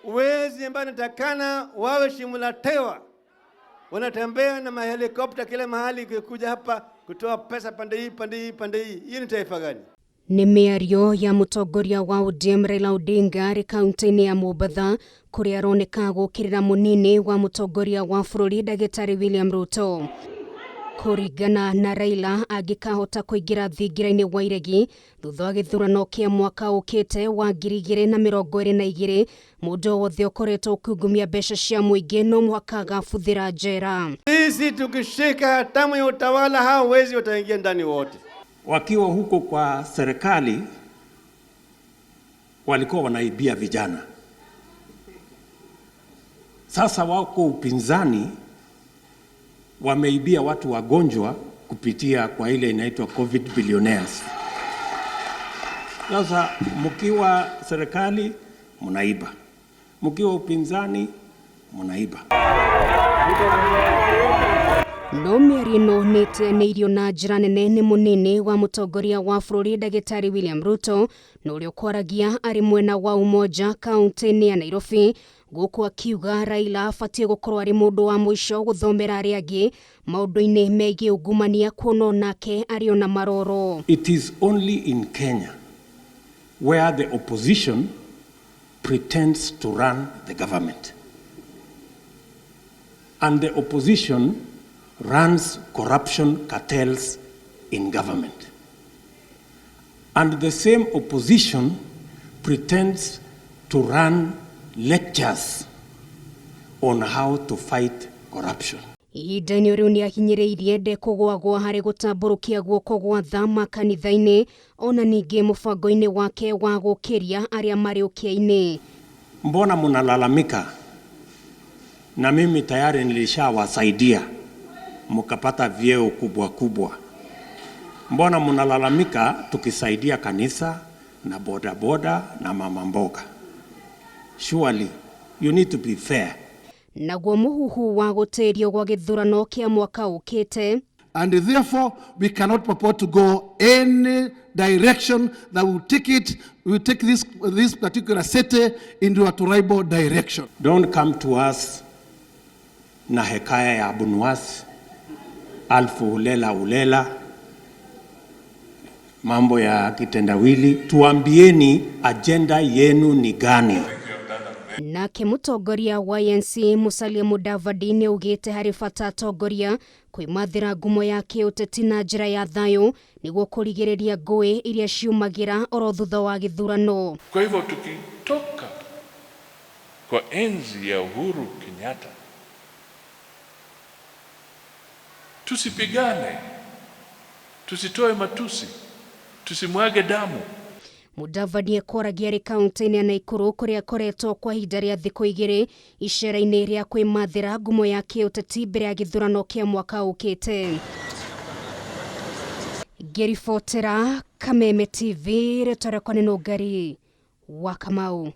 Wezi ambao natakana wawe shimulatewa, wanatembea na mahelikopta kila mahali kuja hapa kutoa pesa pande hii. Hii ni taifa gani? Ni Miario ya mutongoria wa ODM Raila Odinga ri kaunti-ini ya Mombasa kuria aroneka gukirira Munini wa mutongoria wa bururi Dagitari William Ruto. Kuringana na Raila angikahota kuingira thingira-ini wa iregi thutha wa githurano kia mwaka ukite wa 2022, mundu wothe ukoretwo ukungumia mbeca cia muingi no mwaka agabuthira njera. Sisi tukishika hatamu ya utawala, hao wezi wataingia ndani wote. Wakiwa huko kwa serikali walikuwa wanaibia vijana. Sasa wako upinzani wameibia watu wagonjwa kupitia kwa ile inaitwa COVID billionaires. Sasa mkiwa serikali mnaiba, mkiwa upinzani mnaiba. No Miario niteaneirio na njira nene ni Munini wa mutongoria wa bururi Dagitari William Ruto no uria kwaragia ari mwena wa umoja kaunti-ini ya Nairobi, guku akiuga Raila abatie gukorwo ari mundu wa mwisho guthomera aria angi maundu-ini megie ungumania kuona nake ari ona maroro. It is only in Kenya where the opposition pretends to run the government, and the opposition runs corruption cartels in government, and the same opposition pretends to run lectures on how to fight corruption. Ihinda-inĩ riu ni ahinyĩrĩirie ndekũgwagwo harĩ gũtamburukia guoko gwa tha makanitha-inĩ ona ningĩ mũbango-inĩ wake wa gũkĩria arĩa marĩ ũkĩa-inĩ. Mbona mnalalamika na mimi tayari nilishawasaidia mukapata vyeo kubwa kubwa? Mbona mnalalamika tukisaidia kanisa na boda na mama mboga? Surely you need to be fair. Naguo muhuhu wa gũtĩrio gwa githurano kia mwaka ukite, and therefore we cannot purport to go any direction that will take this particular city into a tribal direction. Don't come to us na hekaya ya Bunwasi, alfu ulela mambo ya kitendawili. Tuambieni agenda yenu ni gani? Nake mutongoria wa ANC Musalia Mudavadi ni augite hari bata atongoria kwimathira ngumo yake uteti na njira ya thayo niguo kurigiriria ngũĩ iria ciumagira oro thutha wa githurano. Kwa hivyo tukitoka kwa enzi ya Uhuru Kenyatta, tusipigane, tusitoe matusi, tusimwage damu. Mudavadi akoragia ri kaunti-ini ya Nakuru kuria akoretwo kwa ihinda ria thiku 2 icera-ini ria kwimathira ngumo yake uteti mbere ya githurano kia mwaka ukite. Ngiribotera Kameme TV rĩtwa rĩakwa nĩ Nũngari wa Kamau.